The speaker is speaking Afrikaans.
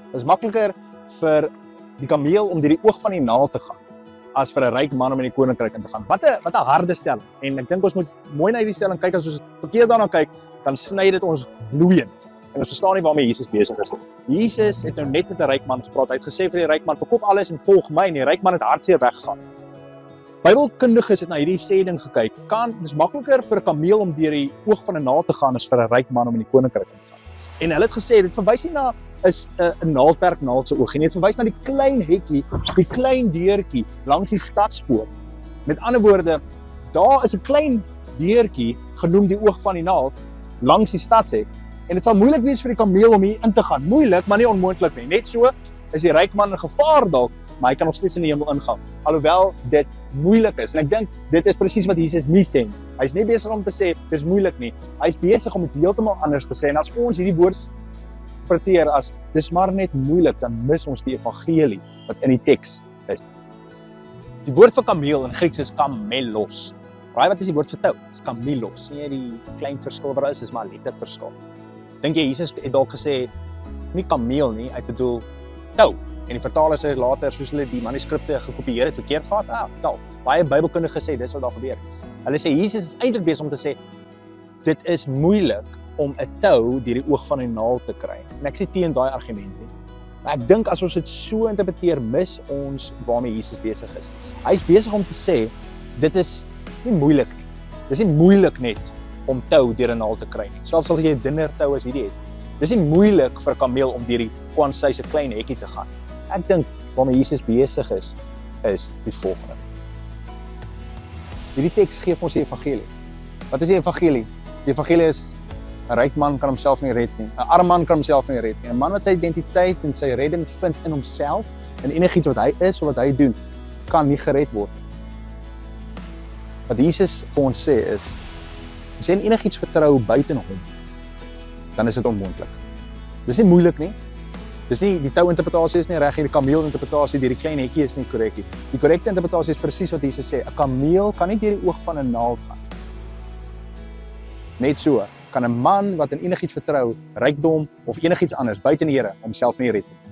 Dit is makliker vir die kameel om deur die oog van die naald te gaan, as vir 'n ryk man om in die koninkryk in te gaan. Wat 'n harde stelling. En ek dink ons moet mooi na hierdie stelling kyk. As ons verkeerd daarna kyk, dan sny dit ons bloeiend. En ons verstaan nie waarmee Jesus besig is. Jesus het nou net met 'n ryk man gepraat. Hy het gesê vir die ryk man, verkoop alles en volg my. En die ryk man het hartseer weggegaan. Bybelkundiges het na hierdie sê ding gekyk. Dis makliker vir 'n kameel om deur die oog van 'n naald te gaan as vir 'n ryk man om in die koninkryk in te gaan. En hulle het gesê, dit verwys nie na 'n naaldwerk naald se oog nie. Dit verwys na die klein hekkie, die klein deurtjie langs die stadspoort. Met ander woorde, daar is 'n klein deurtjie genoem die oog van die naald langs die stadshek. En dit sal moeilik wees vir die kameel om hier in te gaan. Moeilik, maar nie onmoontlik nie. Net so is die ryk man in gevaar dalk, maar hy kan nog steeds in die hemel ingaan. Alhoewel dit moeilik is. En ek dink dit is presies wat Jesus nie sê nie. Hy's nie besig om te sê dis moeilik nie. Hy's besig om iets heeltemal anders te sê. En as ons hierdie woord interpreteer as dis maar net moeilik, dan mis ons die evangelie wat in die teks is. Die woord vir kameel in Grieks is kamelos. Raai wat is die woord vir tou? Dis kamelos. Nie die klein verskil wat daar is maar 'n letterverskil. Dink jy Jesus het dalk gesê nie kameel nie, hy bedoel tou. En die vertalers het later, soos hulle die manuskripte gekopieer het, verkeerd gehad. Tou. Baie Bybelkundiges sê dis wat daar gebeur. Hulle sê Jesus is eintlik besig om te sê dit is moeilik om 'n tou deur die oog van die naald te kry. En ek sê teen daai argumente. Maar ek dink as ons dit so interpreteer, mis ons waarmee Jesus besig is. Hy's besig om te sê dit is nie moeilik nie. Dis nie moeilik net om tou deur 'n naald te kry nie. Selfs as jy 'n dunner tou as hierdie het. Dis nie moeilik vir 'n kameel om deur die kwansy se klein hekkie te gaan. Ek dink waarmee Jesus besig is die volgende. Hierdie teks gee ons die evangelie. Wat is die evangelie? Die evangelie is 'n ryk man kan homself nie red nie. 'n Arm man kan homself nie red nie. 'n Man wat sy identiteit en sy redding vind in homself en enigiets wat hy is of wat hy doen, kan nie gered word nie. Wat Jesus vir ons sê is, as jy in enigiets vertrou buite hom, dan is dit onmoontlik. Dis nie moeilik nie. Dis nie die tou interpretasie is nie reg nie, die kameel interpretasie deur die klein hekkie is nie korrek nie. Die korrekte interpretasie is presies wat Jesus sê. 'n Kameel kan nie deur die oog van 'n naald gaan. Net so kan 'n man wat in enigiets vertrou, rykdom of enigiets anders buite die Here homself nie red nie.